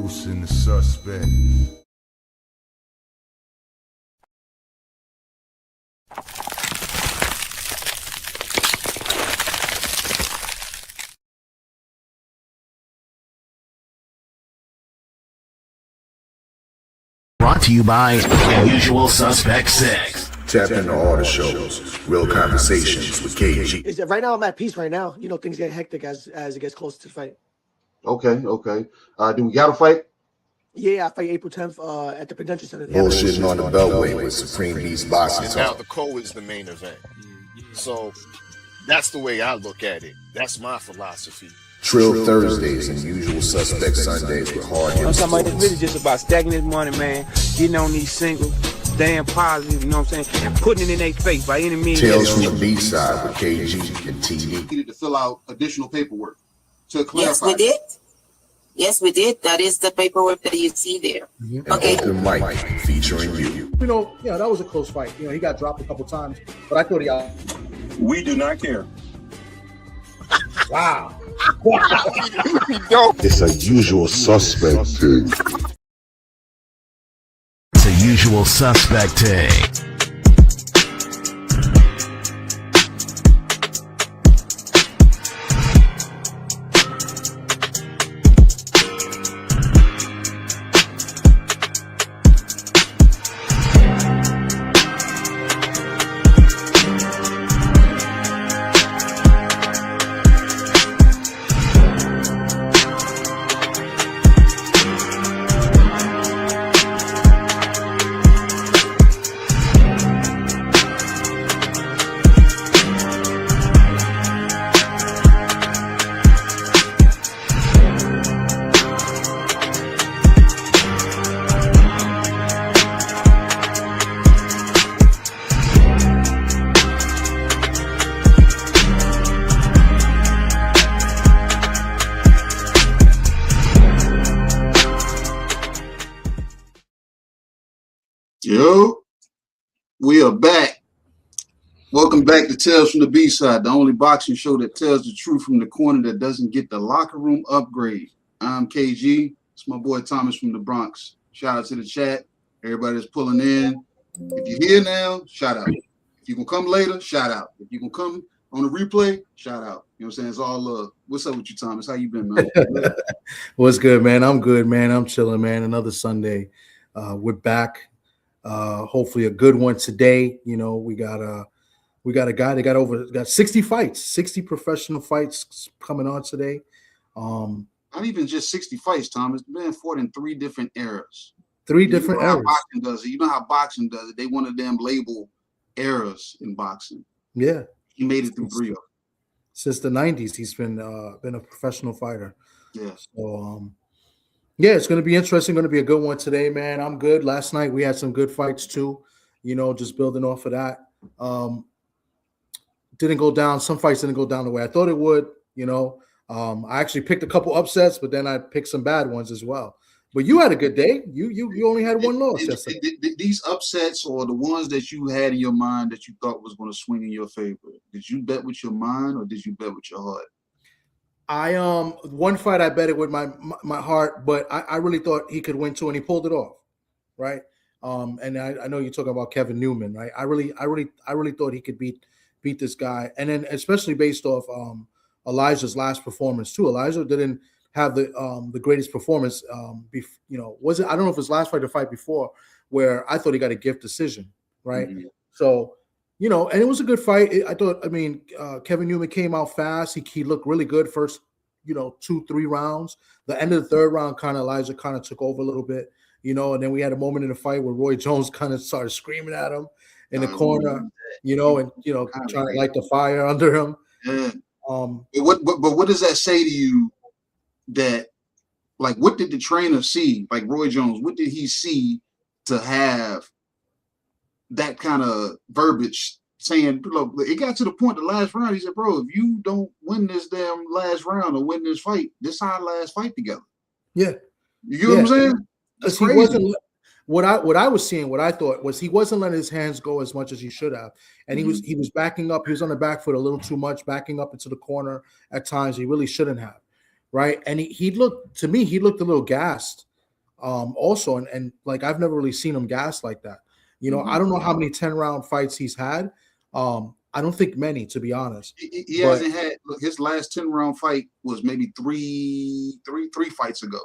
Introducing the suspect. Brought to you by Unusual Suspect 6. Tap into all the shows. Real conversations with KG. Right now I'm at peace right now. You know, things get hectic as it gets closer to the fight. Okay. Do we got a fight? Yeah, I fight April 10th at the Prudential Center. Bullshitting on the Beltway with Supreme Beast Boxing And now Talk. the co is the main event. So that's the way I look at it. That's my philosophy. Trill Thursdays and Usual Suspect Sundays with hard I'm hits. talking about it's really just about stacking this money, man. Getting on these singles, staying positive, you know what I'm saying? And putting it in their face by any means. Tales from the B-side with KG and TD. Needed to fill out additional paperwork to clarify. Yes, we did. Yes, we did. That is the paperwork that you see there. And Okay. Open Mic featuring you. You know, that was a close fight. You know, he got dropped a couple times, but I thought he We do not care. Wow. It's a Usual Suspect thing. It's a Usual Suspect take. Yo, we are back. Welcome back to Tales from the B-Side, the only boxing show that tells the truth from the corner that doesn't get the locker room upgrade. I'm KG. It's my boy Thomas from the Bronx. Shout out to the chat. Everybody that's pulling in. If you're here now, shout out. If you can come later, shout out. If you can come on the replay, shout out. You know what I'm saying? It's all love. What's up with you, Thomas? How you been, man? What's good, man? I'm good, man. I'm chilling, man. Another Sunday. We're back. Hopefully a good one today. You know, we got a guy that got 60 fights, 60 professional fights coming on today. Not even just 60 fights, Thomas. It's been fought in 3 different eras. Different eras. Boxing does it. You know how boxing does it. They want to damn label eras in boxing. Yeah. He made it through 3 of them. Since the 90s, he's been a professional fighter. Yeah. So yeah, it's going to be interesting. Going to be a good one today, man. I'm good. Last night we had some good fights too. You know, just building off of that. Didn't go down. Some fights didn't go down the way I thought it would. You know, I actually picked a couple upsets, but then I picked some bad ones as well. But you had a good day. You only had one loss yesterday. These upsets or the ones that you had in your mind that you thought was going to swing in your favor, did you bet with your mind or did you bet with your heart? One fight I bet it with my heart, but I really thought he could win too, and he pulled it off, right? And I know you're talking about Kevin Newman, right? I really thought he could beat this guy, and then especially based off Elijah's last performance too. Elijah didn't have the greatest performance. Was it? I don't know if his last fight or fight before, where I thought he got a gift decision, right? Mm-hmm. So. You know, and it was a good fight. I thought, Kevin Newman came out fast. He looked really good first, 2-3 rounds. The end of the 3rd round, Elijah took over a little bit, and then we had a moment in the fight where Roy Jones kind of started screaming at him in the corner, and trying to light the fire under him. Yeah. But what does that say to you that, like, what did the trainer see? Like Roy Jones, what did he see to have that kind of verbiage saying, look, it got to the point the last round, he said, bro, if you don't win this damn last round or win this fight, this is our last fight together. Yeah. You get what I'm saying? That's crazy. He wasn't, what I was seeing, what I thought was he wasn't letting his hands go as much as he should have. And he was backing up. He was on the back foot a little too much, backing up into the corner at times. He really shouldn't have. Right. And he looked, to me, he looked a little gassed also, and like I've never really seen him gas like that. You know, I don't know how many 10-round fights he's had. I don't think many, to be honest. He hasn't had. Look, his last 10-round fight was maybe three fights ago.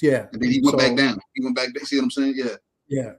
Yeah, and then he went back down. He went back down. See what I'm saying? Yeah.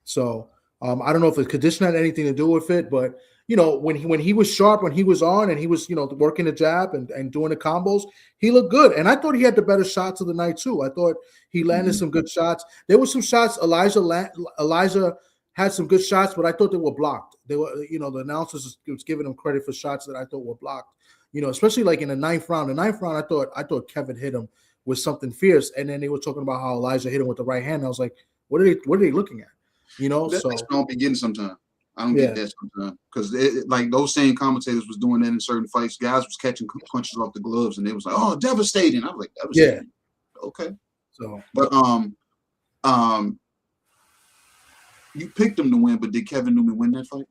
So I don't know if the condition had anything to do with it, but you know, when he was sharp, when he was on, and he was, you know, working the jab and doing the combos, he looked good. And I thought he had the better shots of the night too. I thought he landed some good shots. There were some shots Elijah had some good shots, but I thought they were blocked. They were, you know, the announcers was giving him credit for shots that I thought were blocked. You know, especially like in the ninth round. The ninth round, I thought Kevin hit him with something fierce, and then they were talking about how Elijah hit him with the right hand. And I was like, what are they looking at? You know, that's so I don't be getting sometimes. I don't get that sometimes because like those same commentators was doing that in certain fights. Guys was catching punches off the gloves, and they was like, "Oh, devastating!" I was like, "Devastating." Yeah. Okay. So, but you picked him to win, but did Kevin Newman win that fight?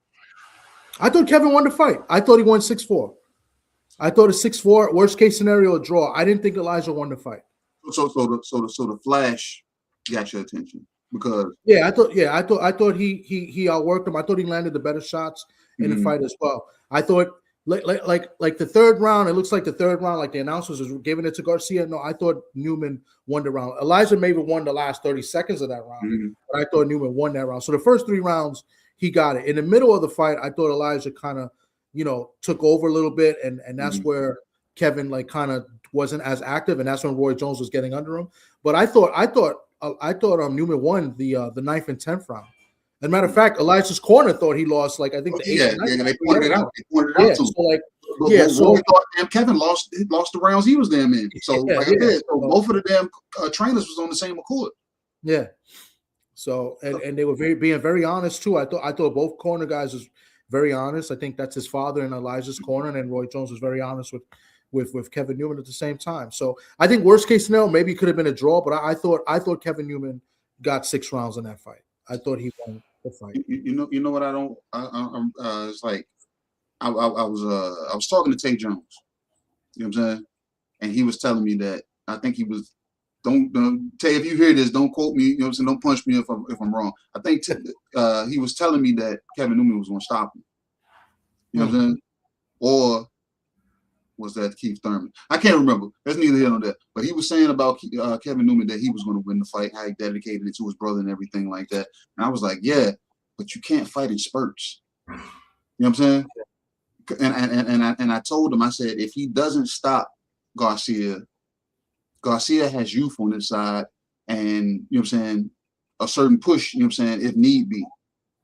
I thought Kevin won the fight. I thought he won 6-4. I thought a 6-4, worst case scenario, a draw. I didn't think Elijah won the fight. So the flash got your attention because I thought he outworked him. I thought he landed the better shots in the fight as well. I thought like the third round, it looks like the third round, like the announcers was giving it to Garcia. No, I thought Newman won the round. Elijah maybe won the last 30 seconds of that round, but I thought Newman won that round. So the first 3 rounds, he got it. In the middle of the fight, I thought Elijah kind of, you know, took over a little bit, and that's where Kevin like kind of wasn't as active, and that's when Roy Jones was getting under him. But I thought Newman won the 9th and 10th round. As a matter of fact, Elijah's corner thought he lost, like I think the 8th. Yeah, they pointed it out. They pointed it out too. So like, so thought Kevin lost the rounds he was damn in. So so both of the damn trainers was on the same accord. Yeah. So and they were being very honest too. I thought both corner guys was very honest. I think that's his father in Elijah's corner, and then Roy Jones was very honest with Kevin Newman at the same time. So I think worst case scenario, maybe it could have been a draw, but I thought Kevin Newman got 6 rounds in that fight. I thought he won the fight. You know what I don't. It's like I was talking to Tay Jones. You know what I'm saying? And he was telling me that I think he was. Don't Tay, if you hear this, don't quote me. You know what I'm saying? Don't punch me if I'm wrong. I think he was telling me that Kevin Newman was going to stop him. You know what I'm saying? Or was that Keith Thurman? I can't remember. That's neither here nor there. But he was saying about Kevin Newman that he was going to win the fight, how he dedicated it to his brother and everything like that. And I was like, yeah, but you can't fight in spurts. You know what I'm saying? And I told him, I said, if he doesn't stop Garcia has youth on his side, and you know what I'm saying, a certain push, you know what I'm saying, if need be,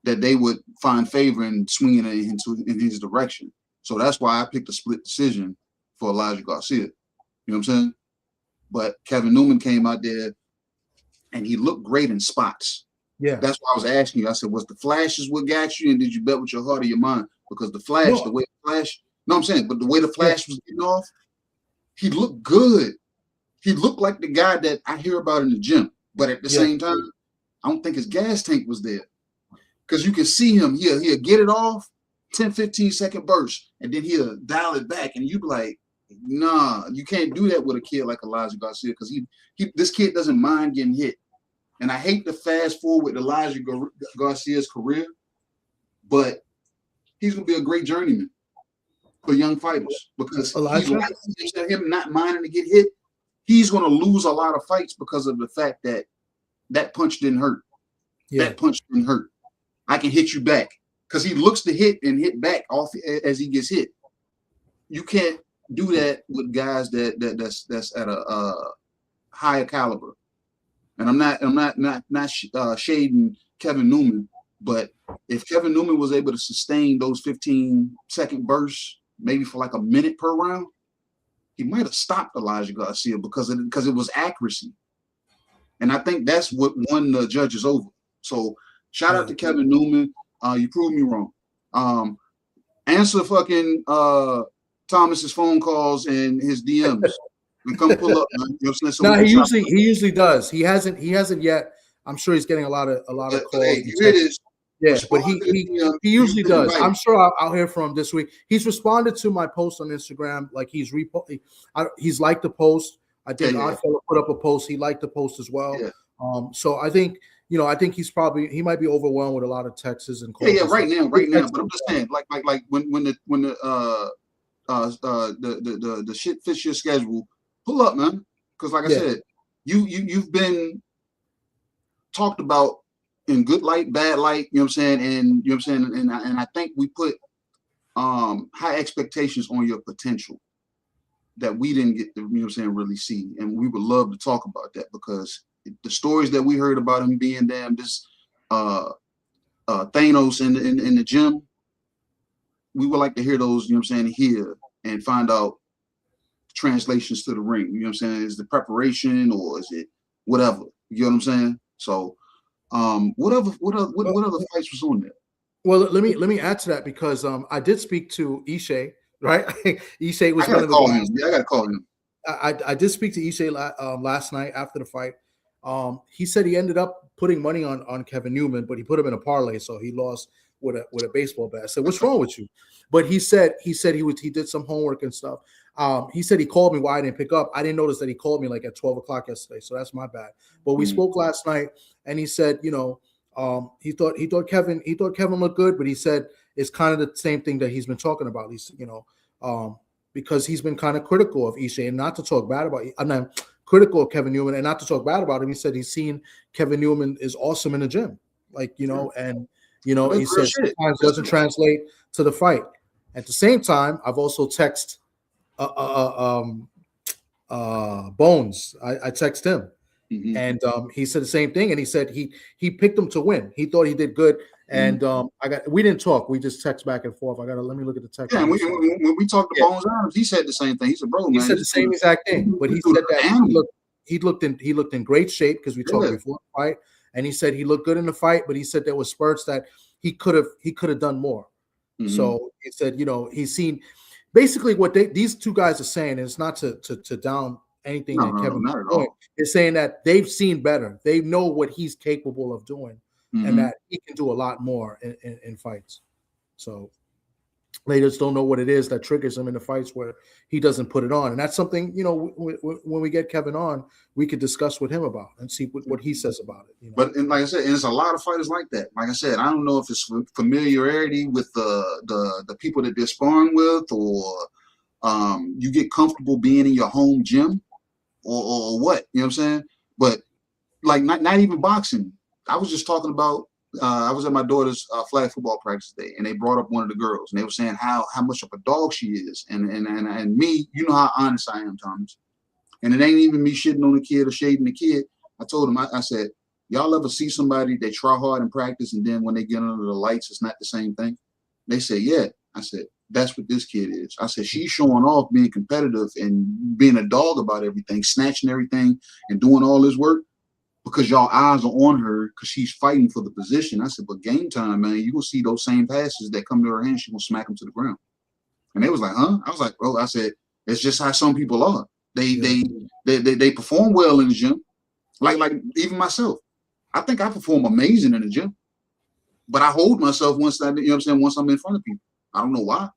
that they would find favor in swinging in his direction. So that's why I picked a split decision for Elijah Garcia. You know what I'm saying? But Kevin Newman came out there and he looked great in spots. Yeah. That's why I was asking you. I said, was the flashes what got you, and did you bet with your heart or your mind? Because the flash, the way the flash, no, I'm saying, but the way the flash was getting off, he looked good. He looked like the guy that I hear about in the gym. But at the same time, I don't think his gas tank was there. Because you can see him, he'll get it off, 10, 15 second burst, and then he'll dial it back. And you be like, nah, you can't do that with a kid like Elijah Garcia, because this kid doesn't mind getting hit. And I hate to fast forward Elijah Garcia's career, but he's going to be a great journeyman for young fighters, because him not minding to get hit, he's going to lose a lot of fights because of the fact that that punch didn't hurt. Yeah. That punch didn't hurt. I can hit you back, because he looks to hit and hit back off as he gets hit. You can't do that with guys that's at a higher caliber. And I'm not shading Kevin Newman, but if Kevin Newman was able to sustain those 15-second bursts, maybe for like a minute per round, he might have stopped Elijah Garcia because it was accuracy. And I think that's what won the judges over. So shout out to Kevin Newman. You proved me wrong. Answer fucking Thomas's phone calls and his DMs and come pull up. Man. You know what I'm saying? No, he usually does. He hasn't yet. I'm sure he's getting a lot of calls. Hey, you hear this? Yeah, but he usually does. I'm sure I'll hear from him this week. He's responded to my post on Instagram. Like he's liked the post. I think Oddfellow put up a post. He liked the post as well. Yeah. So I think I think he might be overwhelmed with a lot of texts and calls. Yeah, right now. But I'm just saying, like when the shit fits your schedule, pull up, man. Because like I said, you've been talked about in good light, bad light. You know what I'm saying? And you know what I'm saying? And I think we put high expectations on your potential that we didn't get to, really see. And we would love to talk about that, because the stories that we heard about him being this Thanos in the gym, we would like to hear those, here and find out translations to the ring. You know what I'm saying? Is the preparation, or is it whatever? You know what I'm saying? So what other fights was on there? Well, let me add to that, because I did speak to Ishe, right? Ishe was one of the guys. Yeah, I gotta call him. I did speak to Ishe last night after the fight. He said he ended up putting money on Kevin Newman, but he put him in a parlay, so he lost with a baseball bat. I said, "What's wrong with you?" But he said he did some homework and stuff. He said he called me. Why I didn't pick up? I didn't notice that he called me like at 12 o'clock yesterday, so that's my bad. But we spoke last night, and he said, he thought Kevin looked good, but he said it's kind of the same thing that he's been talking about. He's because he's been kind of critical of Ishe, and not to talk bad about. I'm not critical of Kevin Newman, and not to talk bad about him. He said he's seen Kevin Newman is awesome in the gym, and he said sometimes it doesn't translate to the fight. At the same time, I've also texted Bones. I text him, and he said the same thing. And he said he picked him to win. He thought he did good. And we didn't talk. We just text back and forth. Let me look at the text. Yeah, when we talked to Bones Arms, he said the same thing. He said, "Bro, he said the same exact thing." But he said that he looked in great shape, because we talked before the fight, and he said he looked good in the fight. But he said there was spurts that he could have done more. So he said, he's seen basically what these two guys are saying. And it's not to down anything that Kevin is doing. They're saying that they've seen better. They know what he's capable of doing, and that he can do a lot more in fights. So they just don't know what it is that triggers him in the fights where he doesn't put it on. And that's something, when we get Kevin on, we could discuss with him about and see what he says about it. But like I said, and it's a lot of fighters like that. Like I said, I don't know if it's familiarity with the people that they're sparring with, or you get comfortable being in your home gym, or what, you know what I'm saying? But like not even boxing. I was just talking about, I was at my daughter's flag football practice today, and they brought up one of the girls, and they were saying how much of a dog she is, and me, you know how honest I am, Thomas. And it ain't even me shitting on the kid or shading the kid. I told him, I said, y'all ever see somebody they try hard in practice, and then when they get under the lights, it's not the same thing? They said, yeah. I said, that's what this kid is. I said, she's showing off being competitive and being a dog about everything, snatching everything and doing all this work, because y'all eyes are on her because she's fighting for the position. I said, but game time, man, you will see those same passes that come to her hand, she will smack them to the ground. And they was like, huh? I was like, bro, I said, it's just how some people are. They perform well in the gym. Like even myself. I think I perform amazing in the gym. But I hold myself once I'm in front of people. I don't know why.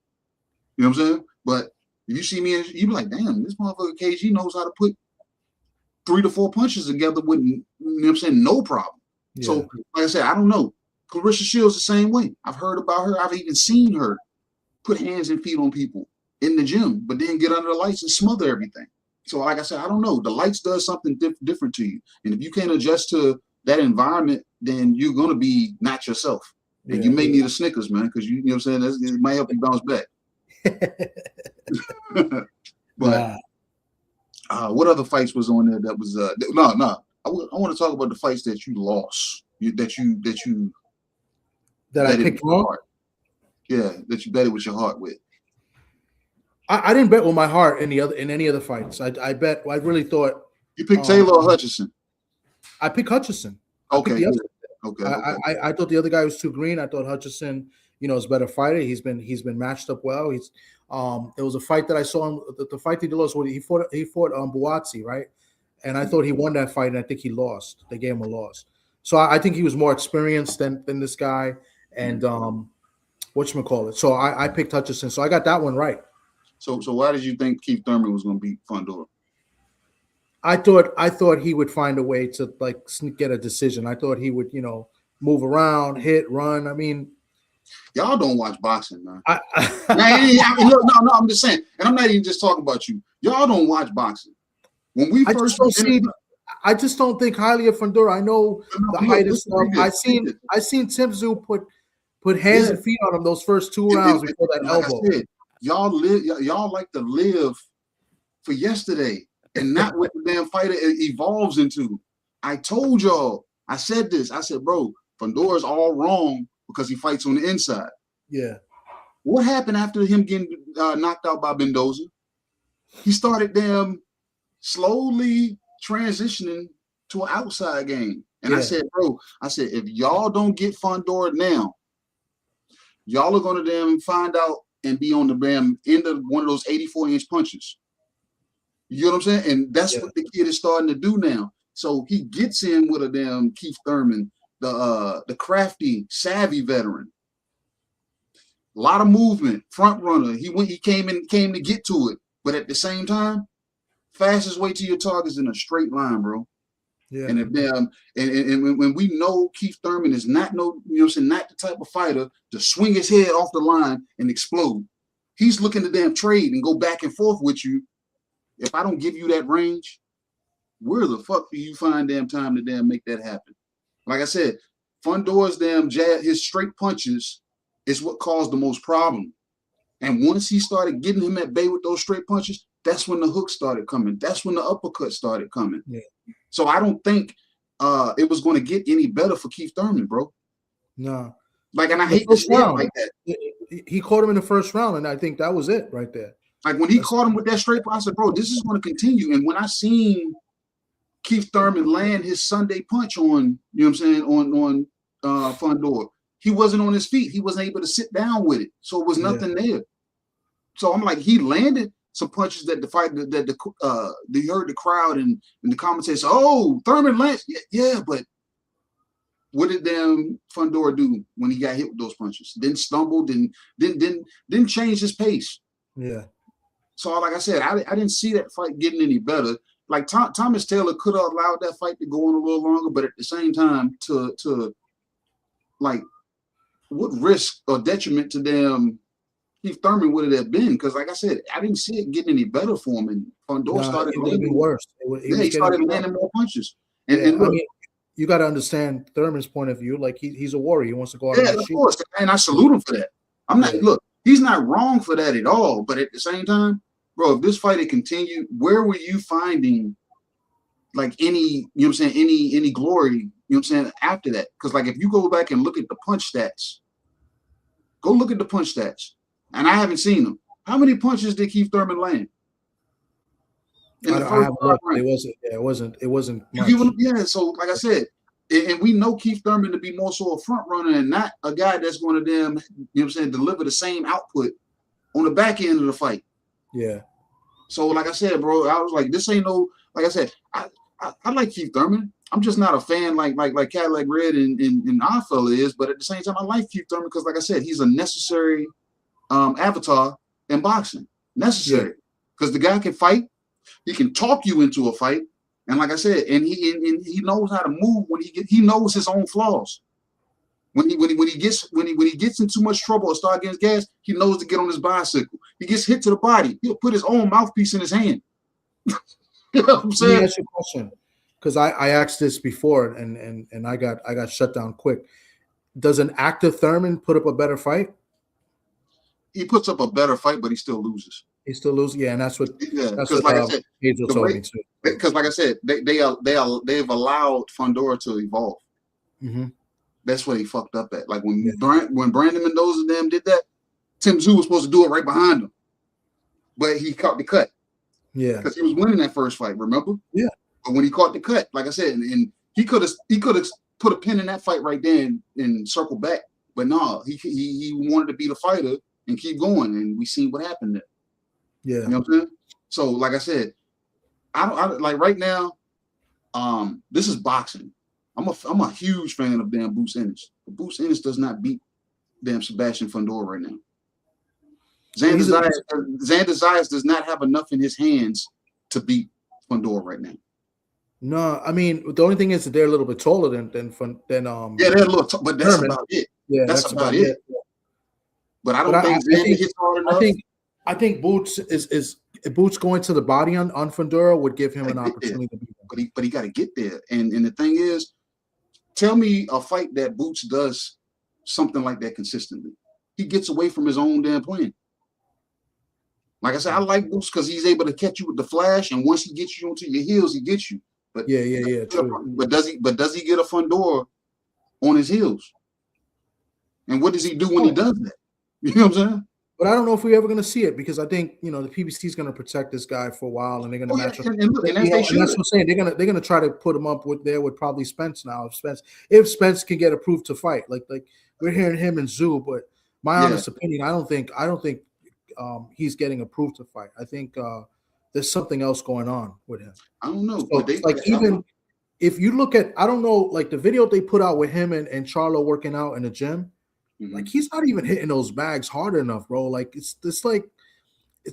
You know what I'm saying? But if you see me, you be like, damn, this motherfucker KG knows how to put 3 to 4 punches together with, no problem. Yeah. So, like I said, I don't know. Clarissa Shields the same way. I've heard about her. I've even seen her put hands and feet on people in the gym, but then get under the lights and smother everything. So, like I said, I don't know. The lights does something different to you. And if you can't adjust to that environment, then you're going to be not yourself. And you may need a Snickers, man, because you know what I'm saying? It might help you bounce back. But what other fights was on there that was no. I want to talk about the fights that you lost. That I picked wrong. Yeah, that you bet it with your heart with. I didn't bet with my heart in any other fights. I really thought you picked Taylor or Hutchinson. I picked Hutchinson. Okay. I thought the other guy was too green. I thought Hutchinson, is a better fighter. He's been matched up well. There was a fight that I saw him. The fight that he lost, he fought Buatsi, right? And I thought he won that fight, and I think he lost. They gave him a loss. So I think he was more experienced than this guy. And whatchamacallit. So I picked Hutchinson. So I got that one right. So why did you think Keith Thurman was going to beat Fundora? I thought he would find a way to like get a decision. I thought he would, move around, hit, run. I mean, y'all don't watch boxing, man. No, I'm just saying, and I'm not even just talking about you. Y'all don't watch boxing. When we first I just don't think highly of Fundora. I know the height of stuff. I seen Tim Tszyu put hands and feet on him those first 2 rounds before that elbow. I said, y'all like to live for yesterday and not what the damn fighter evolves into. I told y'all, I said this. I said, bro, Fundora's all wrong because he fights on the inside. Yeah. What happened after him getting knocked out by Mendoza? He started slowly transitioning to an outside game. And I said, bro, if y'all don't get Fundora now, y'all are going to find out and be on the end of one of those 84-inch punches. You know what I'm saying? And that's what the kid is starting to do now. So he gets in with a Keith Thurman, the crafty, savvy veteran. A lot of movement, front runner. He came to get to it, but at the same time, fastest way to your target is in a straight line, bro. Yeah. And when we know Keith Thurman is not not the type of fighter to swing his head off the line and explode. He's looking to trade and go back and forth with you. If I don't give you that range, where the fuck do you find time to make that happen? Like I said, Fundora's jab, his straight punches is what caused the most problem. And once he started getting him at bay with those straight punches, that's when the hooks started coming. That's when the uppercut started coming. Yeah. So I don't think it was going to get any better for Keith Thurman, bro. No. And I hate to say it like that. He caught him in the first round, and I think that was it right there. Like when he caught him with that straight punch, I said, bro, this is going to continue. And when I seen Keith Thurman land his Sunday punch on, on Fundora, he wasn't on his feet. He wasn't able to sit down with it. So it was nothing there. So I'm like, he landed some punches that you heard the crowd and the commentators say, oh, Thurman lands. Yeah, but what did Fundora do when he got hit with those punches? Didn't stumble, didn't change his pace. Yeah. So like I said, I didn't see that fight getting any better. Like Thomas Taylor could have allowed that fight to go on a little longer, but at the same time, to like, what risk or detriment to Keith Thurman would it have been? Because like I said, I didn't see it getting any better for him, and Fundora started landing worse. He started landing more punches. And look, you got to understand Thurman's point of view. Like he's a warrior. He wants to go out. Yeah, of course, and I salute him for that. I'm not look. He's not wrong for that at all. But at the same time, bro, if this fight had continued, where were you finding like any, any glory, after that? Because like if you go back and look at the punch stats, and I haven't seen them. How many punches did Keith Thurman land? It wasn't much. So like I said, and we know Keith Thurman to be more so a front runner and not a guy that's going to deliver the same output on the back end of the fight. Yeah. So like I said, bro, I was like, this ain't no, like I said, I like Keith Thurman. I'm just not a fan like Cadillac Red and our fella is, but at the same time, I like Keith Thurman because like I said, he's a necessary avatar in boxing. Necessary. Because the guy can fight, he can talk you into a fight. And like I said, and he knows how to move he knows his own flaws. When he gets in too much trouble or start getting gas, he knows to get on his bicycle. He gets hit to the body, he'll put his own mouthpiece in his hand. You know what I'm saying? Let me ask you a question, because I asked this before and I got shut down quick. Does an active Thurman put up a better fight? He puts up a better fight, but he still loses. He still loses, and that's what like I said, told me too. Because like I said, they've allowed Fundora to evolve. Mm-hmm. That's what he fucked up at. Like when Brandon Mendoza did that, Tim Tszyu was supposed to do it right behind him, but he caught the cut. Yeah, because he was winning that first fight. Remember? Yeah. But when he caught the cut, like I said, and he could have put a pin in that fight right there and circle back, but no, he wanted to be the fighter and keep going, and we seen what happened there. Yeah, you know what I'm saying? So, like I said, I like right now. This is boxing. I'm a huge fan of Bruce Ennis. But Bruce Ennis does not beat Sebastian Fundora right now. Xander Zayas does not have enough in his hands to beat Fundora right now. No, I mean the only thing is that they're a little bit taller than Yeah, they're a little, but that's Thurman. about it. Yeah, That's about it. But I don't think Xander hits hard enough. I think Boots is Boots going to the body on Fundora would give him an opportunity to be. But he got to get there. And the thing is, tell me a fight that Boots does something like that consistently. He gets away from his own damn plan. Like I said, I like Boots because he's able to catch you with the flash, and once he gets you onto your heels, he gets you. But True. But does he get a Fundora on his heels? And what does he do when he does that? You know what I'm saying? But I don't know if we're ever going to see it because I think the PBC is going to protect this guy for a while, and they're going to match up. And that's what I'm saying. They're going to try to put him up with probably Spence now. If Spence can get approved to fight, like we're hearing him and Zoo, but my honest opinion, I don't think he's getting approved to fight. I think there's something else going on with him. I don't know. So, even if you look at, I don't know, like the video they put out with him and Charlo working out in the gym. Like he's not even hitting those bags hard enough, bro. Like it's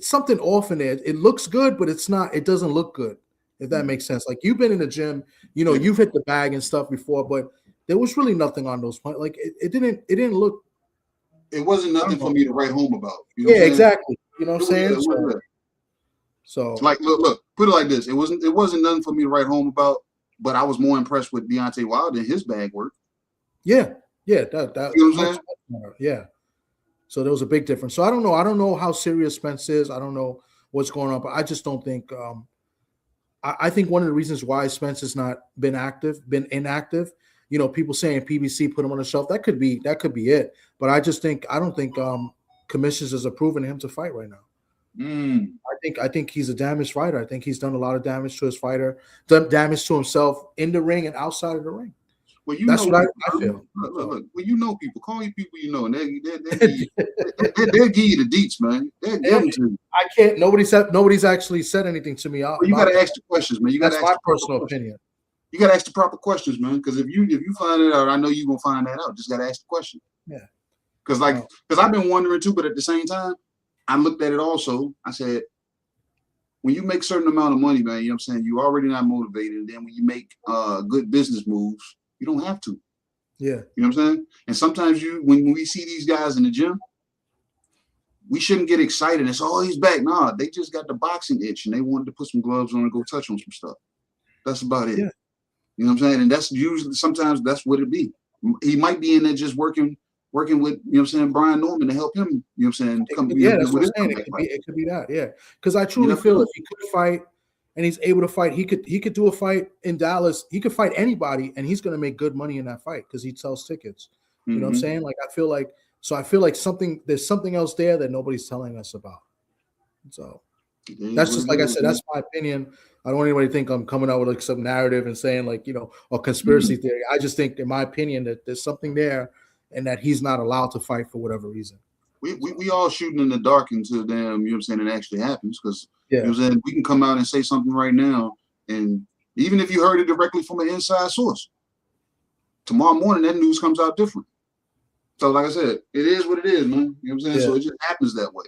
something off in there. It looks good, but it's not. It doesn't look good. If that makes sense. Like you've been in the gym, you've hit the bag and stuff before, but there was really nothing on those points. Like it didn't look. It wasn't nothing for me to write home about. Exactly. You know what I'm saying? So like look, put it like this. It wasn't nothing for me to write home about, but I was more impressed with Deontay Wilder and his bag work. Yeah. Yeah, that you know what I'm saying? Yeah. So there was a big difference. So I don't know how serious Spence is. I don't know what's going on, but I just don't think I think one of the reasons why Spence has not been inactive, people saying PBC put him on the shelf. That could be it. But I don't think Commissions is approving him to fight right now. I think he's a damaged fighter. I think he's done a lot of damage to his fighter, done damage to himself in the ring and outside of the ring. Well, that's what I feel. Look, well, people, call you people and they'll give you the deets, man. They'll give them to you. I can't. Nobody's actually said anything to me. Well, you got to ask the questions, man. That's my personal opinion. You got to ask the proper questions, man. Because if you find it out, I know you're gonna find that out. Just got to ask the question. Yeah. Because I've been wondering too, but at the same time, I looked at it also. I said, when you make a certain amount of money, man, you know what I'm saying, you're already not motivated. And then when you make good business moves, you don't have to. Yeah. You know what I'm saying? And sometimes when we see these guys in the gym, we shouldn't get excited and say, oh, he's back. Nah, they just got the boxing itch and they wanted to put some gloves on and go touch on some stuff. That's about it. Yeah. You know what I'm saying? And that's usually, sometimes that's what it be. He might be in there just working with, you know what I'm saying, Brian Norman to help him, you know what I'm saying? That's what I'm saying. It could be that, yeah. Because I truly feel if he could fight and he's able to fight, he could do a fight in Dallas. He could fight anybody and he's going to make good money in that fight because he sells tickets. You know what I'm saying? Like I feel like there's something else there that nobody's telling us about. So that's just, like I said, that's my opinion. I don't want anybody to think I'm coming out with like some narrative and saying like, a conspiracy theory. I just think, in my opinion, that there's something there and that he's not allowed to fight for whatever reason. We all shooting in the dark until damn, you know what I'm saying, it actually happens. Because you know what I'm saying, we can come out and say something right now, and even if you heard it directly from an inside source, tomorrow morning that news comes out different. So like I said, it is what it is, man. You know what I'm saying? Yeah. So it just happens that way.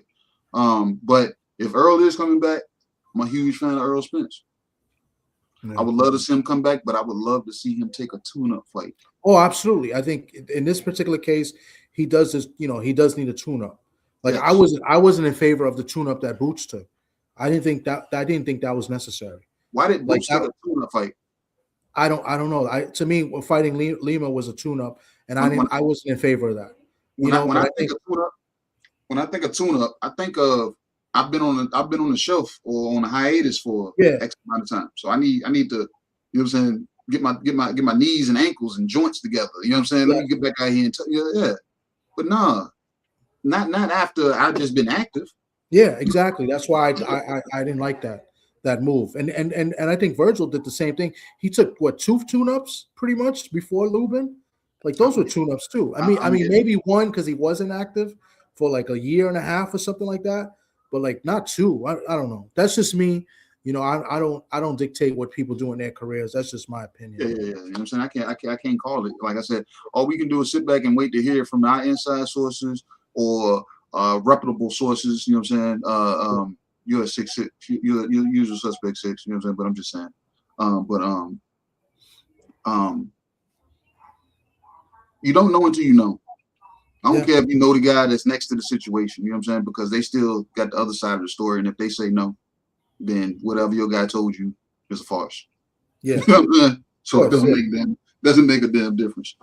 But if Earl is coming back, I'm a huge fan of Earl Spence. Yeah. I would love to see him come back, but I would love to see him take a tune-up fight. Oh, absolutely. I think in this particular case, he does this, he does need a tune-up. Like yes. I wasn't in favor of the tune-up that Boots took. I didn't think that was necessary. Why did Boots take a tune-up fight? I don't know. To me, fighting Lima was a tune-up, and I wasn't in favor of that. When I think of tune-up, I think of I've been on the shelf or on a hiatus for X amount of time. So I need to, you know what I'm saying, get my knees and ankles and joints together. You know what I'm saying? Let me get back out here and But nah, not after I've just been active. Yeah, exactly. That's why I didn't like that move. And I think Virgil did the same thing. He took two tune-ups pretty much before Lubin. Like those were tune-ups too. I mean maybe one because he wasn't active for like a year and a half or something like that. But like not two. I don't know. That's just me. I don't dictate what people do in their careers. That's just my opinion. Yeah. You know what I'm saying? I can't call it. Like I said, all we can do is sit back and wait to hear from our inside sources or reputable sources. You know what I'm saying? You're a 6'6", you're usual suspect 6. You know what I'm saying? But I'm just saying. You don't know until you know. I don't care if you know the guy that's next to the situation. You know what I'm saying? Because they still got the other side of the story, and if they say no, then whatever your guy told you is a farce. Yeah. You know what I'm saying? So it doesn't make a damn difference.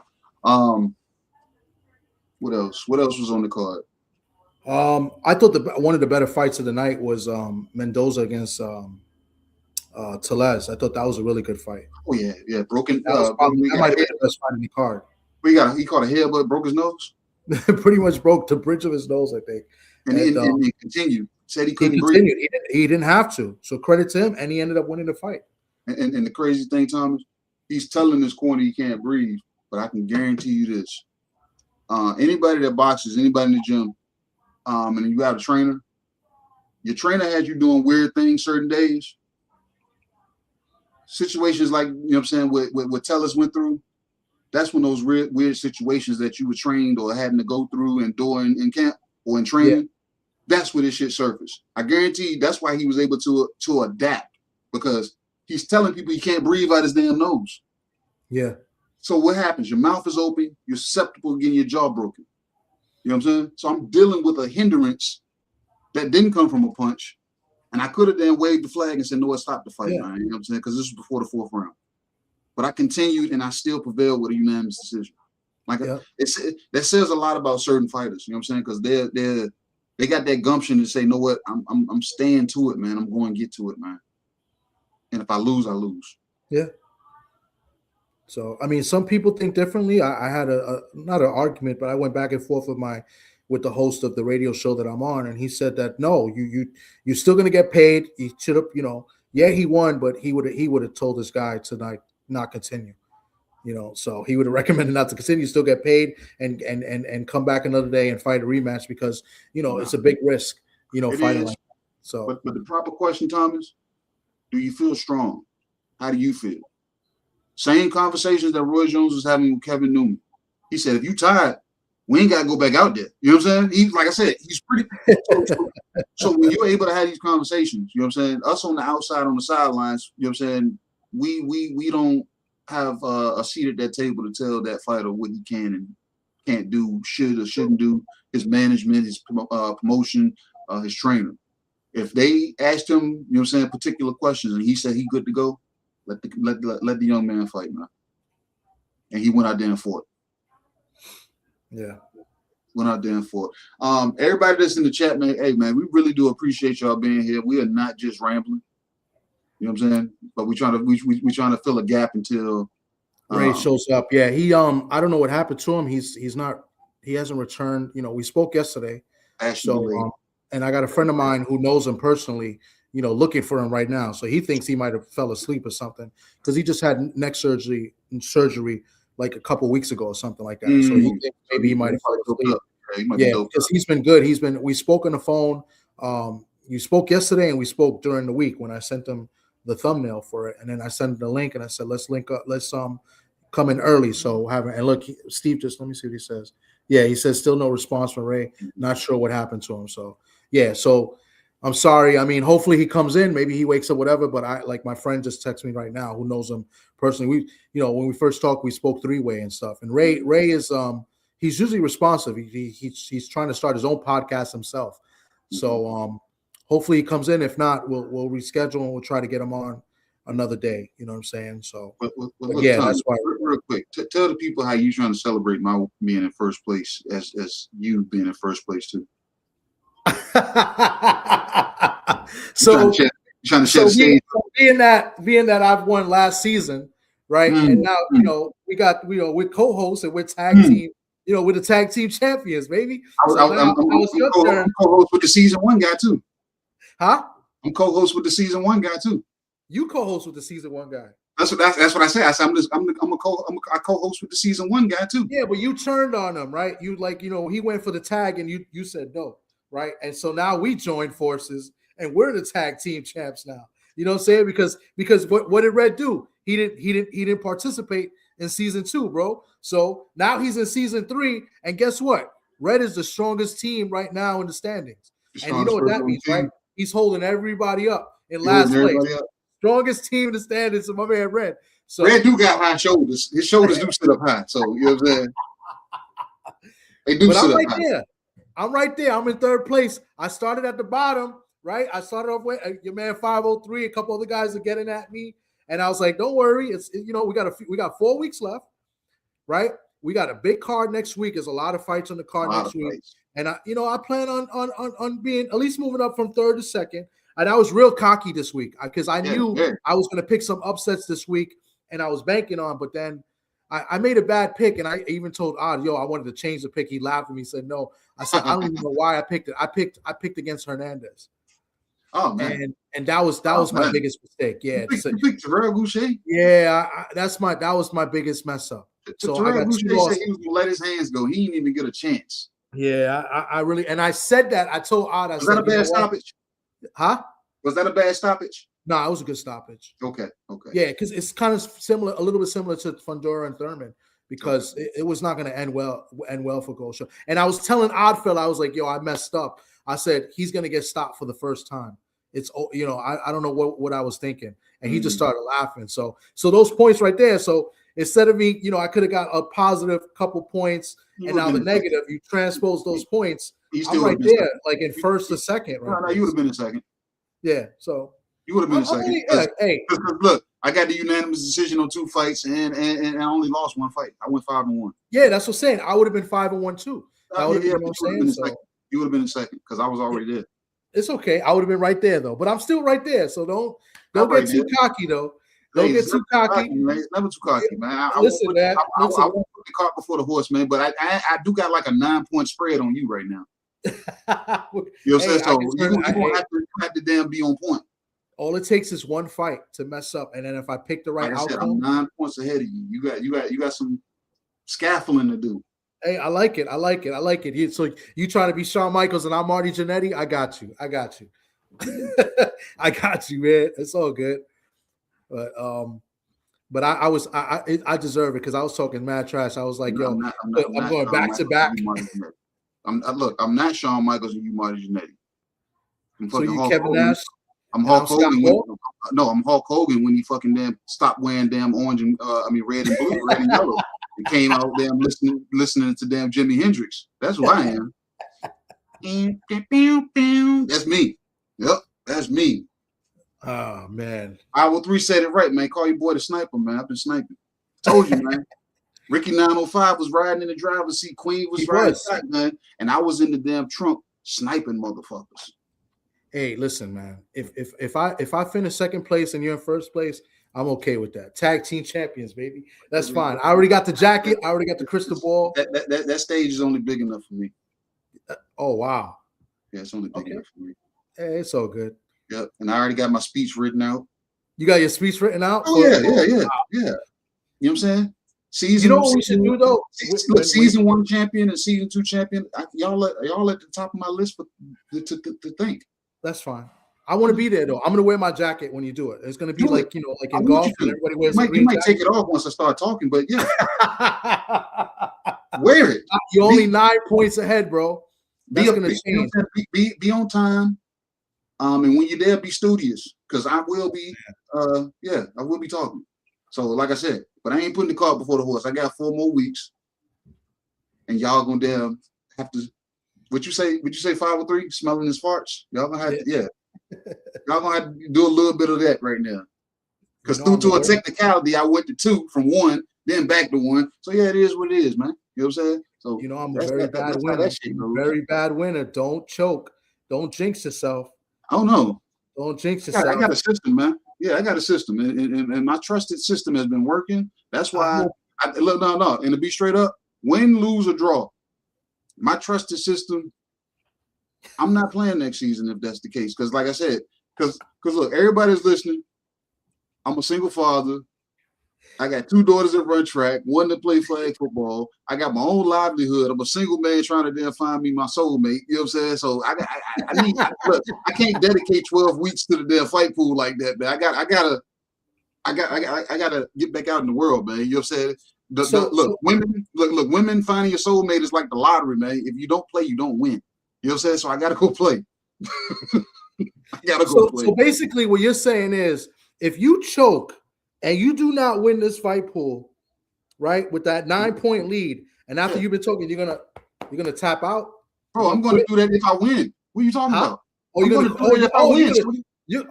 What else? What else was on the card? I thought one of the better fights of the night was Mendoza against Tellez. I thought that was a really good fight. Oh yeah. Broken. That might have been the best fight in the card. He caught a headbutt, broke his nose. Pretty much broke the bridge of his nose, I think. And he continued. Said he couldn't breathe. He didn't have to. So credit to him, and he ended up winning the fight. And the crazy thing, Thomas, he's telling his corner he can't breathe, but I can guarantee you this: anybody that boxes, anybody in the gym, and you have a trainer, your trainer has you doing weird things certain days. Situations like, you know what I'm saying, what Tellez went through. That's when those weird situations that you were trained or having to go through and do in camp or in training, that's where this shit surfaced. I guarantee you that's why he was able to adapt, because he's telling people he can't breathe out his damn nose. Yeah. So what happens? Your mouth is open, you're susceptible to getting your jaw broken. You know what I'm saying? So I'm dealing with a hindrance that didn't come from a punch. And I could have then waved the flag and said, no, stop the fight, man. You know what I'm saying? Because this was before the fourth round. But I continued, and I still prevailed with a unanimous decision. Like that says a lot about certain fighters. You know what I'm saying? Because they got that gumption to say, "Know what? I'm staying to it, man. I'm going to get to it, man. And if I lose, I lose." Yeah. So I mean, some people think differently. I had not an argument, but I went back and forth with the host of the radio show that I'm on, and he said that no, you're still going to get paid. You should have, he won, but he would have told this guy tonight not continue, so he would have recommended not to continue, still get paid and come back another day and fight a rematch, because it's a big risk, fighting like that. So but the proper question, Thomas, do you feel strong? How do you feel? Same conversations that Roy Jones was having with Kevin Newman. He said, if you tired, we ain't got to go back out there. You know what I'm saying? Like I said, he's pretty. So when you're able to have these conversations, you know what I'm saying? Us on the outside, on the sidelines, you know what I'm saying? We don't have a seat at that table to tell that fighter what he can and can't do, should or shouldn't do, his management, his promotion, his trainer. If they asked him, you know what I'm saying, particular questions, and he said he good to go, let the young man fight, man. And he went out there and fought. Yeah. Went out there and fought. Everybody that's in the chat, man, hey, man, we really do appreciate y'all being here. We are not just rambling. You know what I'm saying? But we trying to fill a gap until Ray shows up. Yeah, he I don't know what happened to him. He hasn't returned. We spoke yesterday. So and I got a friend of mine who knows him personally, looking for him right now. So he thinks he might have fell asleep or something, because he just had neck surgery like a couple weeks ago or something like that. So he thinks maybe he might have fell asleep. Yeah, because he's been good. We spoke on the phone. You spoke yesterday and we spoke during the week when I sent him the thumbnail for it, and then I sent him the link and I said, let's link up, let's come in early. So and look, Steve, just let me see what he says. Yeah, he says still no response from Ray. Not sure what happened to him. So yeah, so I'm sorry. I mean, hopefully he comes in, maybe he wakes up, whatever. But I, like, my friend just texted me right now who knows him personally. When we first talked, we spoke three-way and stuff. And Ray is he's usually responsive. He's trying to start his own podcast himself. So hopefully he comes in. If not, we'll reschedule and we'll try to get him on another day. You know what I'm saying? So look, yeah, Tom, that's why. Real quick, tell the people how you trying to celebrate my being in first place as you being in first place too. So trying to share the stage. Being that I've won last season, right? And now we're co-hosts and we're tag team. We're the tag team champions, baby. I'm co-host with the season 1 guy too. Huh? I'm co-host with the season 1 guy too. You co-host with the season 1 guy. That's what I say. I said I co-host with the season 1 guy too. Yeah, but you turned on him, right? You he went for the tag and you said no, right? And so now we joined forces and we're the tag team champs now. You know what I'm saying? Because what did Red do? He didn't participate in season 2, bro. So now he's in season 3, and guess what? Red is the strongest team right now in the standings. And you know what that means, right? He's holding everybody up in last place. strongest team in the standings. So my man Red. So Red do got high shoulders. His shoulders do sit up high. So you know what I'm saying? They do but sit I'm up right high. there. I'm right there. I'm in third place. I started at the bottom, right? I started off with your man 503. A couple other guys are getting at me, and I was like, "Don't worry. It's we got 4 weeks left, right? We got a big card next week. There's a lot of fights on the card next week, and I plan on being at least moving up from third to second. And I was real cocky this week because I knew I was going to pick some upsets this week, and I was banking on. But then I made a bad pick, and I even told Odd, I wanted to change the pick. He laughed at me. He said, "No." I said, "I don't even know why I picked it. I picked against Hernandez." Oh man, and that was my biggest mistake. Yeah, you picked Terrell Boucher. Yeah, that was my biggest mess up. So Terrell Boucher said he was gonna let his hands go. He didn't even get a chance. Yeah, I really, and I said that. I told Odd, was that a bad stoppage? Huh? Was that a bad stoppage? No, it was a good stoppage. Okay. Yeah, because it's kind of similar, a little bit similar to Fundora and Thurman, because it was not going to end well for Gosha. And I was telling Oddfield, I was like, "Yo, I messed up." I said he's going to get stopped for the first time. It's I don't know what I was thinking, and he just started laughing. So those points right there. So instead of me, I could have got a positive couple points, and now the negative. You transpose those points. I'm right there, like in first or second. Right? No, you would have been in second. Yeah, so you would have been in second. Hey, look, I got the unanimous decision on 2 fights, and I only lost 1 fight. I went 5-1. Yeah, that's what I'm saying. I would have been 5-1 too. You would have been in second because I was already there. It's okay. I would have been right there though, but I'm still right there. So don't get too cocky though. Don't get too cocky. Man. It's never too cocky, man. Listen, man. I won't put the cart before the horse, man. But I do got like a 9-point spread on you right now. You know what I'm saying? So you have to damn be on point. All it takes is one fight to mess up, and then if I pick the right outcome, I'm 9 points ahead of you. You got some scaffolding to do. Hey, I like it. So you trying to be Shawn Michaels and I'm Marty Jannetty? I got you. I got you, man. It's all good. But I deserve it because I was talking mad trash. I was like, I'm going back to back. I'm not Shawn Michaels and you Marty Jannetty. So you Kevin Nash? I'm Hulk Hogan. I'm Hulk Hogan when he fucking damn stopped wearing damn orange and red and blue, red and yellow, and came out damn listening to damn Jimi Hendrix. That's who I am. That's me. Yep, that's me. Oh man, 503 said it right, man. Call your boy the sniper, man. I've been sniping. Told you, man. Ricky 905 was riding in the driver's seat. Queen was riding shotgun, and I was in the damn trunk sniping motherfuckers. Hey, listen, man. If I finish second place and you're in first place, I'm okay with that. Tag team champions, baby. That's fine. I already got the jacket. I already got the crystal ball. That stage is only big enough for me. Oh wow. Yeah, it's only big enough for me. Hey, it's all good. Yep. And I already got my speech written out. You got your speech written out? Oh yeah. You know what I'm saying? You know what we should do though? Look, season 1 champion and season 2 champion. Y'all at the top of my list to think. That's fine. I want to be there though. I'm gonna wear my jacket when you do it. It's gonna be like in golf, and everybody wears. You might take it off once I start talking, but yeah, wear it. You're only 9 points ahead, bro. That's gonna change. Be on time. And when you're there, be studious because I will be. I will be talking. So like I said, but I ain't putting the cart before the horse. I got 4 more weeks, and y'all gonna damn have to. Would you say 503 smelling his farts? Y'all gonna have to, y'all gonna have to do a little bit of that right now. Because due to a technicality, I went to 2 from 1, then back to 1. So yeah, it is what it is, man. You know what I'm saying? So I'm a very bad winner. Very bad winner. Don't choke. Don't jinx yourself. Oh no. Don't jinx yourself. I got a system, man. Yeah, I got a system, and my trusted system has been working. That's why no. And to be straight up, win, lose, or draw. My trusted system, I'm not playing next season if that's the case. Because like I said, because look, everybody's listening. I'm a single father. I got 2 daughters that run track, 1 that play flag football. I got my own livelihood. I'm a single man trying to then find me my soulmate. You know what I'm saying? So I can't dedicate 12 weeks to the damn fight pool like that, man. I gotta get back out in the world, man. You know what I'm saying? Women finding your soulmate is like the lottery, man. If you don't play, you don't win. You know what I'm saying? So I gotta go play. I gotta go play. So basically, what you're saying is, if you choke and you do not win this fight pool, right, with that 9-point lead, and after you've been talking, you're gonna tap out. Bro, I'm gonna do that if I win. What are you talking about? Oh, you're gonna do it if I win. You're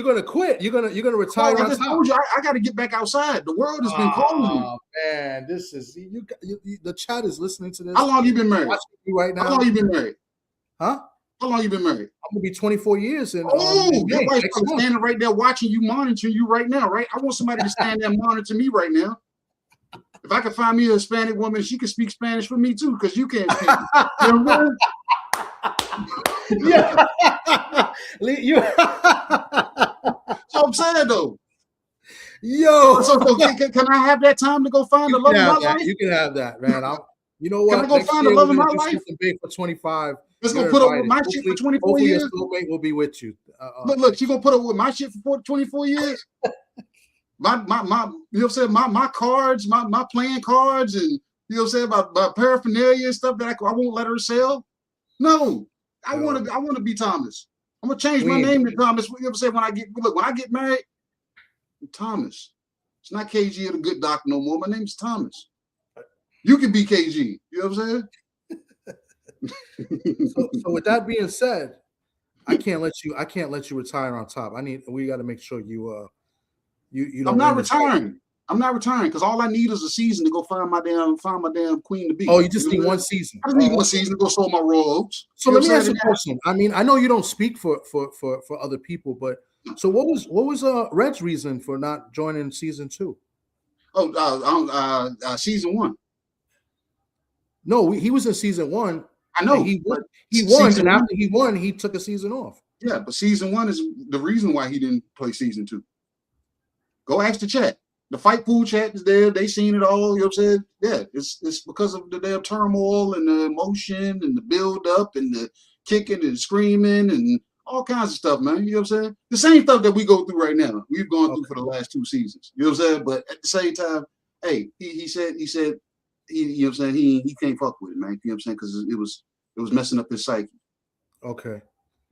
gonna quit. You're gonna retire. I just told you I got to get back outside. The world has been calling me. Oh man, this is you. The chat is listening to this. How long you been married? Watching you right now. How long you been married? Huh? How long you been married? I'm gonna be 24 years. And your wife's standing right there watching you, monitoring you right now, right? I want somebody to stand there and monitor me right now. If I could find me a Hispanic woman, she can speak Spanish for me too, because you can't speak. You know what I'm yeah. So I'm saying though. Yo. So can I have that time to go find the love of my life? You can have that, man. You know what? Can I go find the love of my life? Big for 25. Let's go put up with my shit for 24 years. Your soulmate will be with you. Look, she gonna put up with my shit for 24 years. my you know what I'm saying? My cards, my playing cards, and you know what I'm saying, my paraphernalia and stuff that I won't let her sell. No, I want to be Thomas. I'm gonna change my name to Thomas. You know what I'm saying? When I get married, I'm Thomas. It's not KG or the good doctor no more. My name's Thomas. You can be KG. You know what I'm saying? So with that being said, I can't let you retire on top. We got to make sure you I'm not retiring. I'm not retiring because all I need is a season to go find my damn queen to be. Oh, you just need one season. I just need one season to go sold my Royal Oaks. So let me ask you a question. I mean, I know you don't speak for other people, but so what was Red's reason for not joining season 2? Season 1. No, he was in season 1. I know he won, and after he won, he took a season off. Yeah, but season 1 is the reason why he didn't play season 2. Go ask the chat. The fight pool chat is there. They seen it all. You know what I'm saying? Yeah, it's because of the damn turmoil and the emotion and the build up and the kicking and screaming and all kinds of stuff, man. You know what I'm saying? The same stuff that we go through right now. We've gone through for the last 2 seasons. You know what I'm saying? But at the same time, hey, he said you know what I'm saying, he can't fuck with it, man. You know what I'm saying? Because it was messing up his psyche. Okay.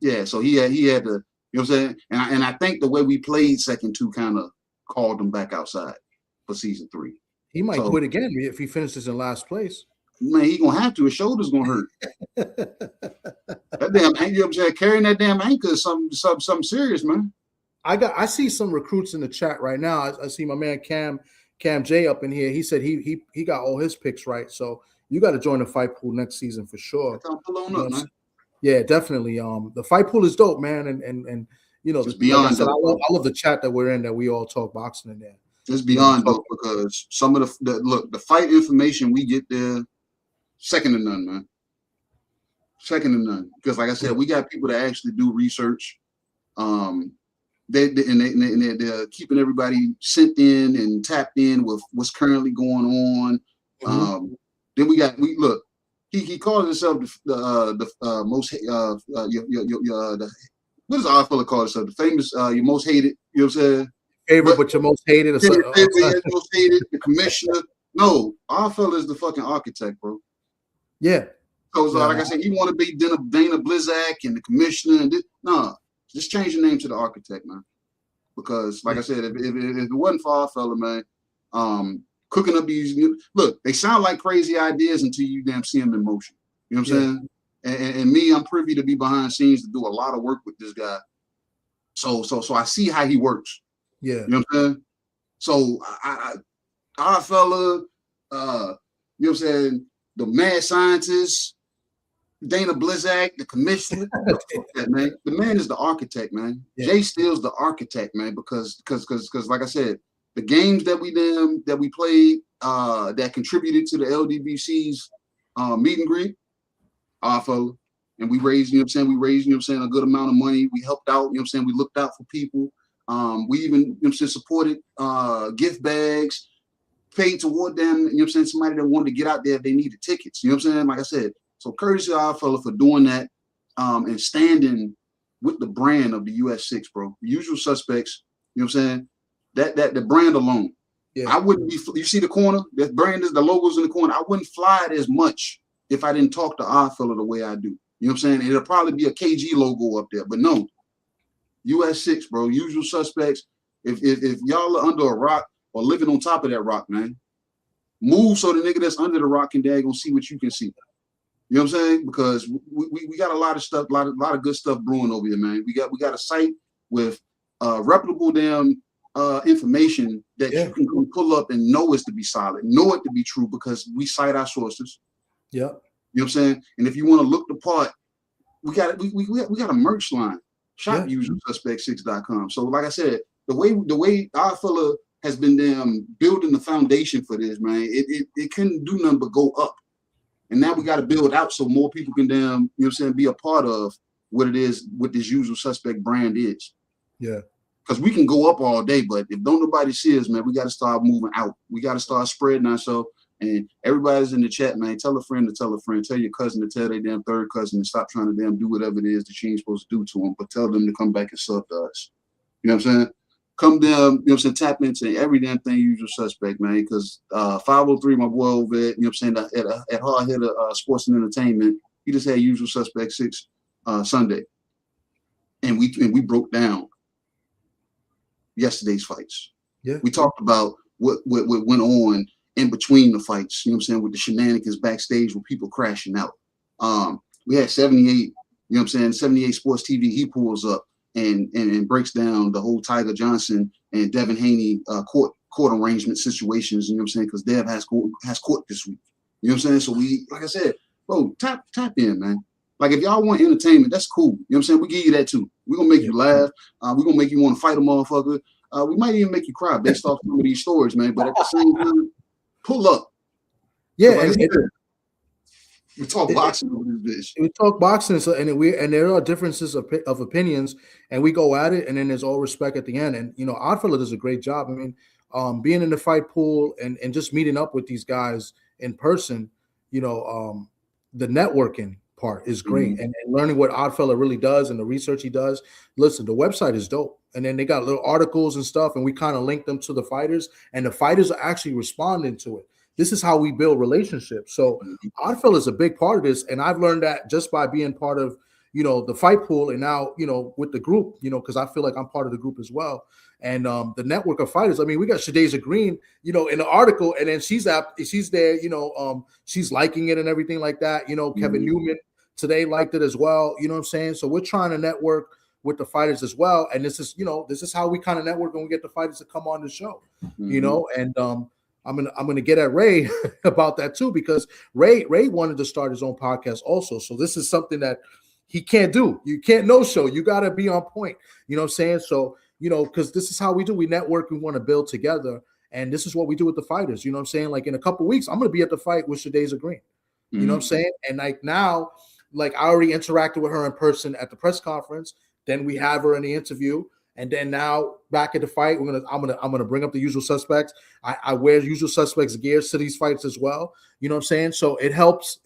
Yeah, so he had to, you know what I'm saying? And I think the way we played second 2 kind of called him back outside for season 3. He might quit again if he finishes in last place. Man, he gonna have to. His shoulder's gonna hurt. That damn, you know what I'm saying? Carrying that damn anchor is something serious, man. I see some recruits in the chat right now. I see my man Cam J up in here. He said he got all his picks right. So you got to join the fight pool next season for sure. Pull on up, man. Yeah, definitely. The fight pool is dope, man, and you know, it's beyond dope. I love the chat that we're in, that we all talk boxing in there. It's beyond dope because some of the fight information we get there, second to none, man. Second to none. Because like I said, we got people that actually do research. They're keeping everybody sent in and tapped in with what's currently going on. Then he calls himself the most what does our fella call himself? The famous your most hated, you know what I'm saying? Favorite, but your most hated. Most hated, the commissioner. No, our fella is the fucking architect, bro. Yeah. So like I said, he want to be Dana Blizzak and the commissioner and this. No, just change the name to the architect, man. Because like I said, if it wasn't for our fella, man, cooking up these they sound like crazy ideas until you damn see them in motion. You know what I'm saying? And me, I'm privy to be behind scenes to do a lot of work with this guy. So I see how he works. Yeah. You know what I'm saying? So our fella, you know what I'm saying, the mad scientist, Dana Blizzak, the commissioner, man. The man is the architect, man. Yeah. Jay Steele's the architect, man, because like I said, the games that we played that contributed to the LDBC's meet and greet, our fella. And we raised, you know what I'm saying, a good amount of money. We helped out, you know what I'm saying, we looked out for people. We even, you know what I'm saying, supported gift bags, paid toward them, you know what I'm saying, somebody that wanted to get out there if they needed tickets. You know what I'm saying? Like I said, so courtesy to our fella for doing that and standing with the brand of the US6, bro. The Usual Suspects, you know what I'm saying? That the brand alone. Yeah. I wouldn't be, you see the corner? That brand is the logos in the corner. I wouldn't fly it as much if I didn't talk to our fella the way I do. You know what I'm saying? It'll probably be a KG logo up there, but no. US6, bro. Usual Suspects. If y'all are under a rock or living on top of that rock, man, move so the nigga that's under the rock can gonna see what you can see. You know what I'm saying? Because we got a lot of stuff, a lot of good stuff brewing over here, man. We got a site with reputable damn information that you can pull up and know it's to be solid, know it to be true, because we cite our sources. Yeah. You know what I'm saying? And if you want to look the part, we got a merch line. Shop usualsuspect6.com. So like I said, the way our fella has been building the foundation for this, man, it couldn't do nothing but go up. And now we got to build out so more people can you know what I'm saying, be a part of what it is, what this Usual Suspect brand is. Yeah. Because we can go up all day, but if don't nobody see us, man, we got to start moving out. We got to start spreading ourselves. And everybody's in the chat, man. Tell a friend to tell a friend. Tell your cousin to tell their damn third cousin to stop trying to do whatever it is that you ain't supposed to do to them, but tell them to come back and sub to us. You know what I'm saying? Come down, you know what I'm saying, tap into every damn thing Usual Suspect, man, because 503, my boy over at, you know what I'm saying, at Hard Hitter Sports and Entertainment, he just had Usual Suspect 6 Sunday. And we broke down yesterday's fights. Yeah. We talked about what went on in between the fights, you know what I'm saying, with the shenanigans backstage with people crashing out. We had 78, you know what I'm saying, 78 Sports TV, he pulls up and breaks down the whole Tiger Johnson and Devin Haney court arrangement situations, you know what I'm saying, because Dev has court this week. You know what I'm saying? So we, like I said, bro, tap in, man. Like, if y'all want entertainment, that's cool. You know what I'm saying? We give you that too. We're going to make you laugh. We're going to make you want to fight a motherfucker. We might even make you cry based off some of these stories, man. But at the same time, pull up. Yeah, like we talk boxing over this bitch. We talk boxing, and there are differences of opinions, and we go at it, and then there's all respect at the end. And you know, Oddfellow does a great job. I mean, being in the fight pool and just meeting up with these guys in person, you know, the networking part is great, and learning what Oddfellow really does and the research he does. Listen, the website is dope, and then they got little articles and stuff, and we kind of link them to the fighters, and the fighters are actually responding to it. This is how we build relationships. So Oddfellow is a big part of this, and I've learned that just by being part of, you know, the fight pool, and now, you know, with the group, you know, because I feel like I'm part of the group as well. And the network of fighters. I mean, we got Shadaza Green, you know, in the article, and then she's there, you know, she's liking it and everything like that. You know, Kevin Newman today liked it as well. You know what I'm saying? So we're trying to network with the fighters as well. And this is how we kind of network when we get the fighters to come on the show, you know, and I'm gonna get at Ray about that too, because Ray wanted to start his own podcast also. So this is something that he can't do. You can't no show. You got to be on point. You know what I'm saying? So, you know, because this is how we do. We network. We want to build together, and this is what we do with the fighters. You know what I'm saying? Like, in a couple of weeks, I'm gonna be at the fight with Shadaza Green. You know what I'm saying? And like now, like, I already interacted with her in person at the press conference. Then we have her in the interview. And then now back at the fight, I'm gonna bring up the Usual Suspects. I wear Usual Suspects gears to these fights as well. You know what I'm saying? So it helps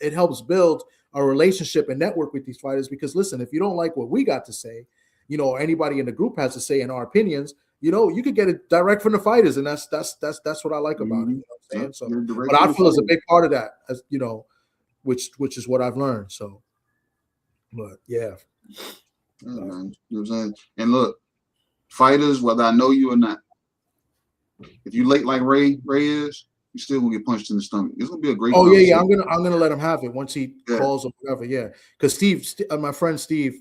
build a relationship and network with these fighters, because listen, if you don't like what we got to say, you know, or anybody in the group has to say in our opinions, you know, you could get it direct from the fighters, and that's what I like about it. You know what I'm saying? So, but I feel is a big part of that, as you know, which is what I've learned. So, but yeah. Man, you know what I'm saying? And look, fighters, whether I know you or not, if you late like Ray is, you still gonna get punched in the stomach. It's gonna be a great. Oh yeah. I'm gonna let him have it once he calls or whatever. Yeah, because Steve, my friend Steve,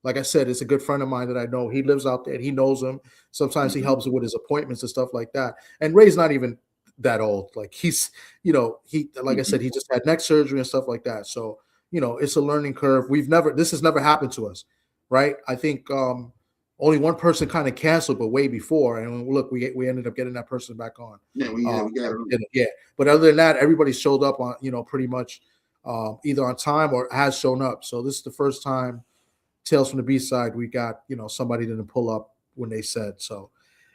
like I said, it's a good friend of mine that I know. He lives out there. He knows him. Sometimes he helps with his appointments and stuff like that. And Ray's not even that old. Like, he's, you know, like I said, he just had neck surgery and stuff like that. So, you know, it's a learning curve. This has never happened to us, right? I think only one person kind of canceled, but way before. And look, we ended up getting that person back on. Yeah, we got it. Yeah. But other than that, everybody showed up on, you know, pretty much either on time or has shown up. So this is the first time Tales from the B-side we got, you know, somebody didn't pull up when they said. So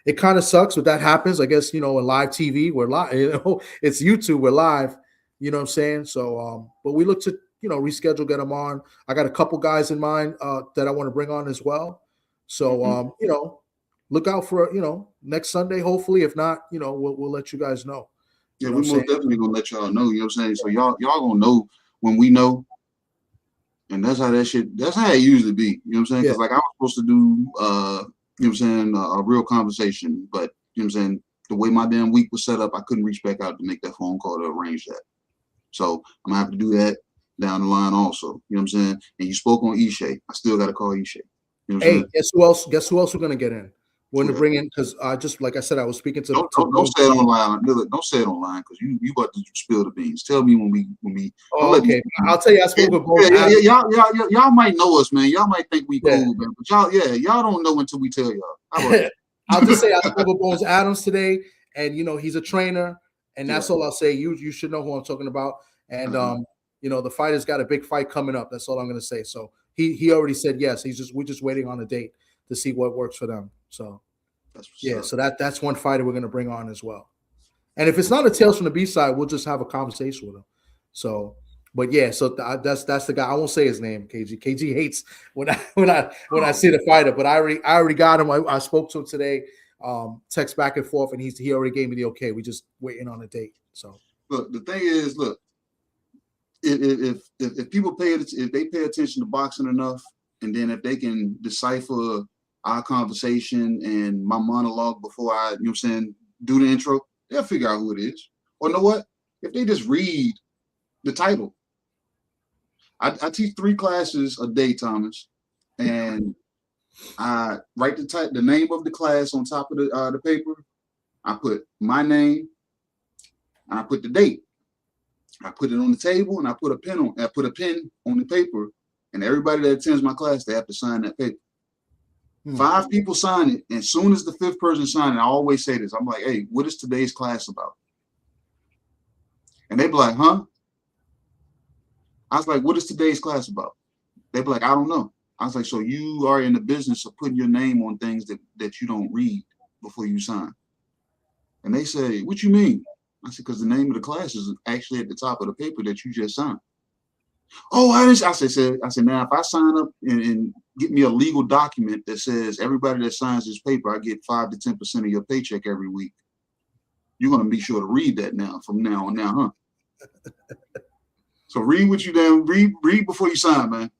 it kind of sucks when that happens. I guess, you know, in live TV, we're live, you know, it's YouTube, we're live, you know what I'm saying? So but we look to, you know, reschedule, get them on. I got a couple guys in mind that I want to bring on as well. So you know, look out for, you know, next Sunday, hopefully. If not, you know, we'll let you guys know. Yeah, we most definitely gonna let y'all know, you know what I'm saying? So y'all gonna know when we know. And that's how it usually be. You know what I'm saying? Because like I was supposed to do You know what I'm saying? A real conversation. But you know what I'm saying? The way my damn week was set up, I couldn't reach back out to make that phone call to arrange that. So I'm gonna have to do that down the line also. You know what I'm saying? And you spoke on Ishay. I still got to call Ishay. You know what I'm saying? Guess who else? Guess who else we're gonna get in? We're gonna bring in because just like I said, I was speaking to. Don't say it online. Don't say it online because you about to spill the beans. Tell me when we. Oh, okay, I'll tell you. I spoke with both. Y'all might know us, man. Y'all might think we cool, man. But y'all don't know until we tell y'all. How about that? I'll just say I spoke with Bones Adams today, and he's a trainer, and that's all I'll say. You should know who I'm talking about, and the fighter's got a big fight coming up. That's all I'm gonna say. So he already said yes. We're just waiting on a date to see what works for them. So so that's one fighter we're gonna bring on as well. And if it's not a Tales from the B-side, we'll just have a conversation with him. So, but so that's the guy. I won't say his name. KG hates when I see the fighter, but I already got him. I spoke to him today. Text back and forth, and he already gave me the okay. We just waiting on a date. So look, the thing is, if people if they pay attention to boxing enough, and then if they can decipher our conversation and my monologue before I, do the intro, they'll figure out who it is. Or know what? If they just read the title. I teach 3 classes a day, Thomas, and I write the name of the class on top of the paper. I put my name, and I put the date. I put it on the table, and I put a pen on the paper, and everybody that attends my class, they have to sign that paper. 5 people sign it, and as soon as the 5th person signs it, I always say this. I'm like, hey, what is today's class about? And they be like, huh? I was like, what is today's class about? They be like, I don't know. I was like, so you are in the business of putting your name on things that you don't read before you sign. And they say, what you mean? I said, because the name of the class is actually at the top of the paper that you just signed. Oh, I said, now if I sign up and get me a legal document that says everybody that signs this paper, I get 5 to 10% of your paycheck every week. You're going to be sure to read that now from now on now, huh? So read what you damn read before you sign, man.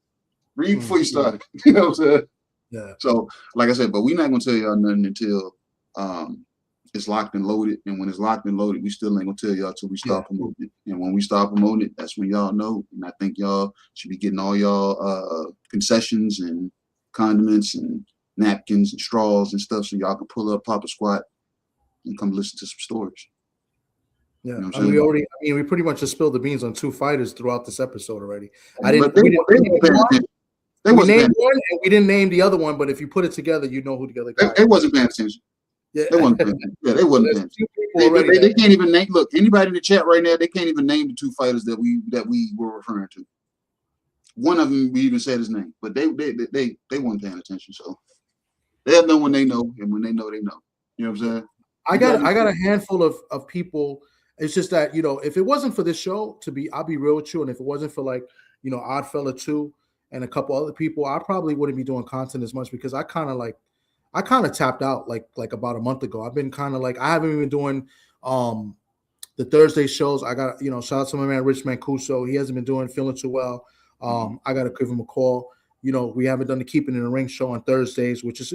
Read before you start. You know what I'm saying? Yeah. So like I said, but we're not going to tell y'all nothing until it's locked and loaded. And when it's locked and loaded, we still ain't gonna tell y'all till we start promoting it. And when we start promoting it, that's when y'all know. And I think y'all should be getting all y'all concessions and condiments and napkins and straws and stuff so y'all can pull up, pop a squat, and come listen to some stories. Yeah, you know we pretty much just spilled the beans on 2 fighters throughout this episode already. We named one and we didn't name the other one, but if you put it together, you know who the other guy is. They wasn't paying attention. Yeah, they wasn't paying attention. Yeah, they wasn't paying attention. They can't even name. Look, anybody in the chat right now, they can't even name the 2 fighters that we were referring to. One of them, we even said his name, but they weren't paying attention. So they'll know when they know, and when they know, they know. You know what I'm saying? I got a handful of people. It's just that, if it wasn't for this show, I'll be real with you, and if it wasn't for Oddfella 2 and a couple other people, I probably wouldn't be doing content as much because I kind of tapped out like about a month ago. I've been kind of I haven't even been doing the Thursday shows. I got shout out to my man Rich Mancuso. He hasn't been feeling too well. I got to give him a call. We haven't done the Keeping in the Ring show on Thursdays, which is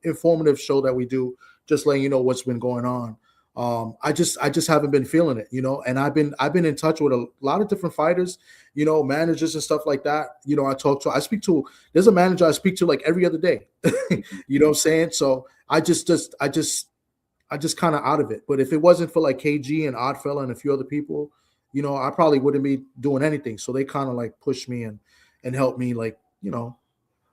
informative show that we do, just letting you know what's been going on. I just haven't been feeling it, and I've been in touch with a lot of different fighters, managers and stuff like that. There's a manager I speak to like every other day. You know what I'm saying? So I just kind of out of it. But if it wasn't for like KG and Oddfella and a few other people, I probably wouldn't be doing anything. So they kind of pushed me and helped me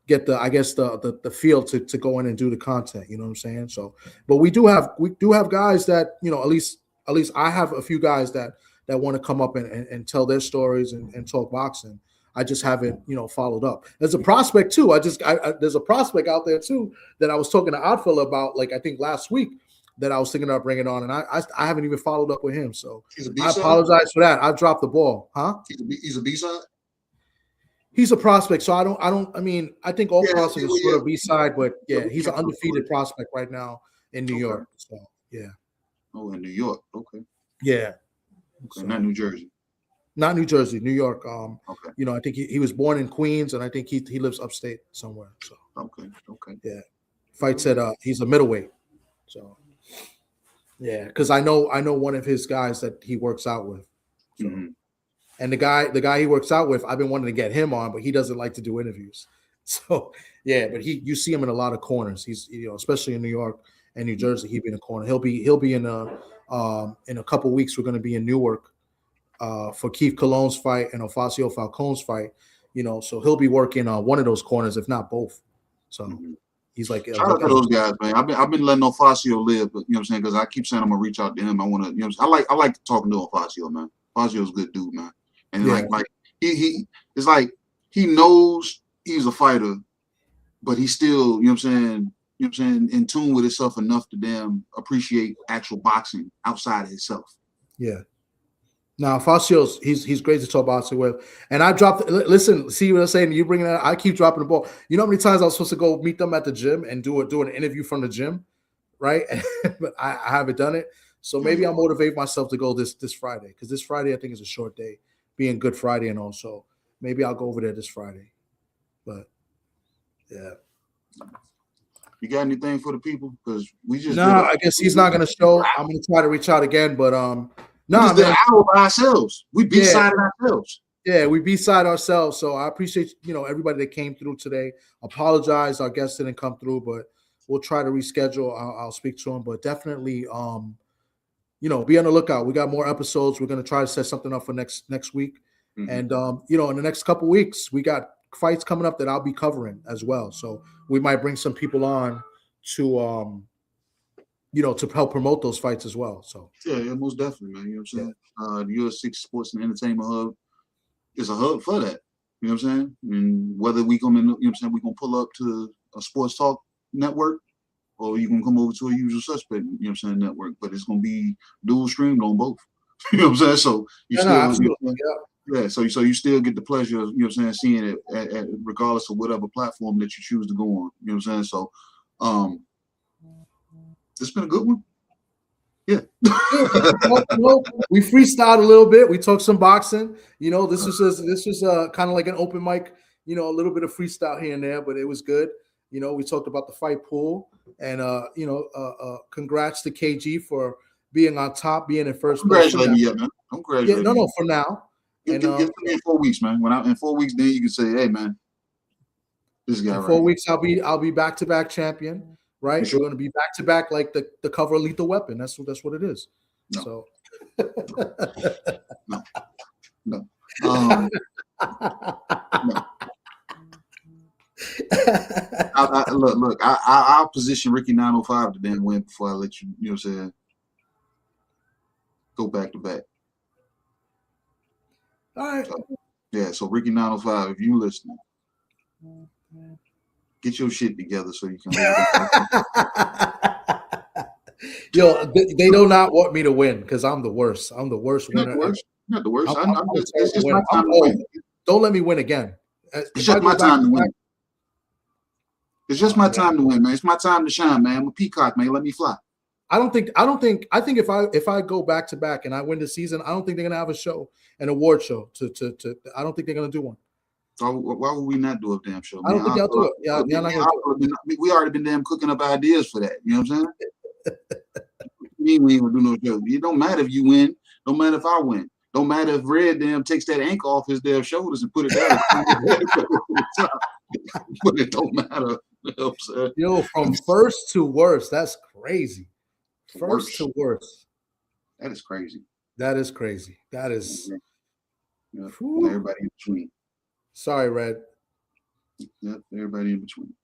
get the feel to go in and do the content, you know what I'm saying? So, but we do have guys that, at least I have a few guys that want to come up and tell their stories and talk boxing. I just haven't, followed up. There's a prospect too. There's a prospect out there too that I was talking to Oddfella about, I think last week, that I was thinking about bringing on, and I haven't even followed up with him. So I apologize for that. I dropped the ball, huh? He's a B-side. He's a prospect, so I think all prospects are sort of B-side, but he's an undefeated prospect right now in New York. So Oh, in New York, okay. Yeah. Okay, not New Jersey. Not New Jersey, New York. Okay. I think he was born in Queens, and I think he lives upstate somewhere. So okay. yeah. Fights at he's a middleweight. So yeah, because I know one of his guys that he works out with. So. Mm-hmm. And the guy he works out with, I've been wanting to get him on, but he doesn't like to do interviews. So yeah, but you see him in a lot of corners. He's especially in New York and New Jersey, he'll be in a corner. He'll be in a couple weeks. We're going to be in Newark for Keith Cologne's fight and Ofacio Falcone's fight. So he'll be working on one of those corners, if not both. So he's like shout out to those guys, man. I've been letting Ofacio live, but you know what I'm saying, because I keep saying I'm gonna reach out to him. I want to, I like talking to Ofacio, man. Ofacio's a good dude, man. And like he it's like he knows he's a fighter, but he's still, in tune with himself enough to damn appreciate actual boxing outside of himself. Yeah. Now Facio's he's great to talk boxing with. And I dropped listen, see what I'm saying? You bringing that, I keep dropping the ball. You know how many times I was supposed to go meet them at the gym and do an interview from the gym, right? But I haven't done it. So maybe I'll motivate myself to go this Friday, because this Friday I think is a short day, being Good Friday and all. So maybe I'll go over there this Friday. But yeah. You got anything for the people? Because we just I guess he's not gonna show. I'm gonna try to reach out again, but we did an hour by ourselves. We B-sided ourselves. Yeah, we B-side ourselves. So I appreciate everybody that came through today. Apologize, our guests didn't come through, but we'll try to reschedule. I'll speak to him, but definitely be on the lookout. We got more episodes. We're gonna try to set something up for next week. Mm-hmm. And in the next couple weeks, we got fights coming up that I'll be covering as well. So we might bring some people on to to help promote those fights as well. So yeah, most definitely, man. You know what I'm saying? The US 6 Sports and Entertainment Hub is a hub for that. You know what I'm saying? And whether we come in, we gonna pull up to a sports talk network, or you can come over to a usual suspect, network, but it's gonna be dual streamed on both. You know what I'm saying? So you so you still get the pleasure of, seeing it at regardless of whatever platform that you choose to go on. You know what I'm saying? So it's been a good one. Yeah. We freestyled a little bit. We talked some boxing. This was kind of like an open mic, a little bit of freestyle here and there, but it was good. We talked about the fight pool, and congrats to KG for being on top, being in first place. Congratulations, yeah, man. Congratulations. Yeah, no, for now. Give me in 4 weeks, man. In 4 weeks, then you can say, "Hey, man, this guy." In 4 weeks, I'll be back-to-back champion. Right, sure. We're going to be back-to-back like the cover of Lethal Weapon. That's what it is. No. So no. Look. I'll position Ricky 905 to then win before I let you. You know what I'm saying? Go back to back. All right. So Ricky 905, if you listening, get your shit together so you can. Yo, they do not want me to win because I'm the worst. I'm the worst winner. Not the worst. It's just my time to win. Don't let me win again. It's just my time to win. It's just my time to win, man. It's my time to shine, man. I'm a peacock, man. Let me fly. I think if I go back to back and I win the season, I don't think they're gonna have a show, an award show. I don't think they're gonna do one. So why would we not do a damn show? I don't think y'all do it. Yeah, we already been damn cooking up ideas for that. You know what I'm saying? We ain't gonna do no show. It don't matter if you win. Don't matter if I win. Don't matter if Red damn takes that ink off his damn shoulders and put it down. But it don't matter. You know what I'm saying? Yo, from first to worst, that's crazy. First to worst. That is crazy. That is crazy. That is. Everybody in between. Sorry, Red. Yep, everybody in between.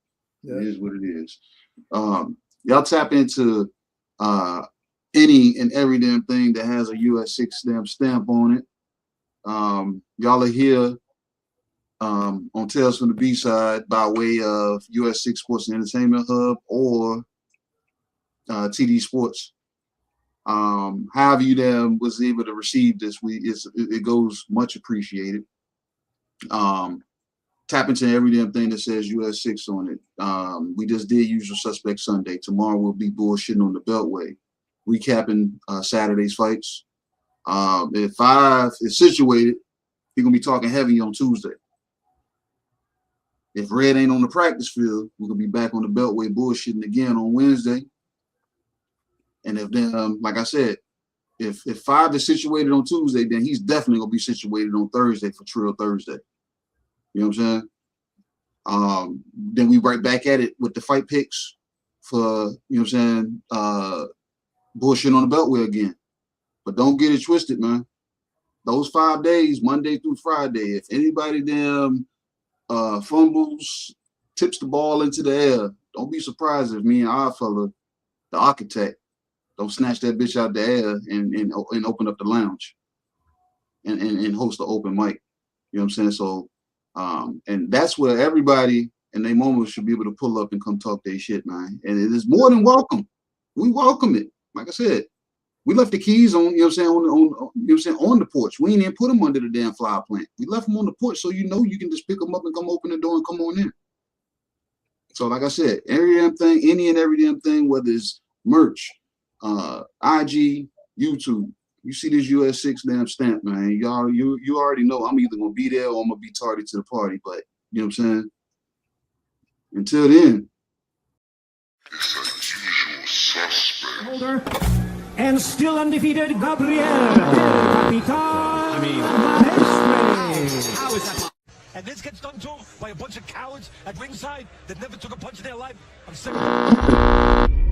Yep. It is what it is. Y'all tap into any and every damn thing that has a US 6 damn stamp on it. Y'all are here on Tales from the B-Side by way of US 6 Sports and Entertainment Hub or TD Sports. However you damn was able to receive this, it goes much appreciated. Tap into every damn thing that says US 6 on it. We just did Usual Suspect Sunday. Tomorrow we'll be bullshitting on the Beltway, recapping Saturday's fights. If 5 is situated, we're gonna be talking heavy on Tuesday. If Red ain't on the practice field, we're gonna be back on the Beltway bullshitting again on Wednesday. And if then, like I said, if 5 is situated on Tuesday, then he's definitely gonna be situated on Thursday for Trill Thursday. You know what I'm saying? Then we right back at it with the fight picks for, you know what I'm saying, bullshit on the Beltway again. But don't get it twisted, man. Those 5 days, Monday through Friday, if anybody fumbles, tips the ball into the air, don't be surprised if me and our fella, the architect, don't snatch that bitch out the air and open up the lounge and host an open mic. You know what I'm saying? So, and that's where everybody in their moment should be able to pull up and come talk their shit, man. And it is more than welcome. We welcome it. Like I said, we left the keys on, you know what I'm saying, on you know what I'm saying, on the porch. We ain't even put them under the damn flower plant. We left them on the porch so you know you can just pick them up and come open the door and come on in. So like I said, every damn thing, any and every damn thing, whether it's merch, IG, YouTube, you see this US6 damn stamp, man. You already know I'm either gonna be there or I'm gonna be tardy to the party. But you know what I'm saying? Until then. It's a usual suspect. Holder and still undefeated Gabriel Capitan Maestre. How is that? And this gets done too by a bunch of cowards at ringside that never took a punch in their life. I'm sick of it.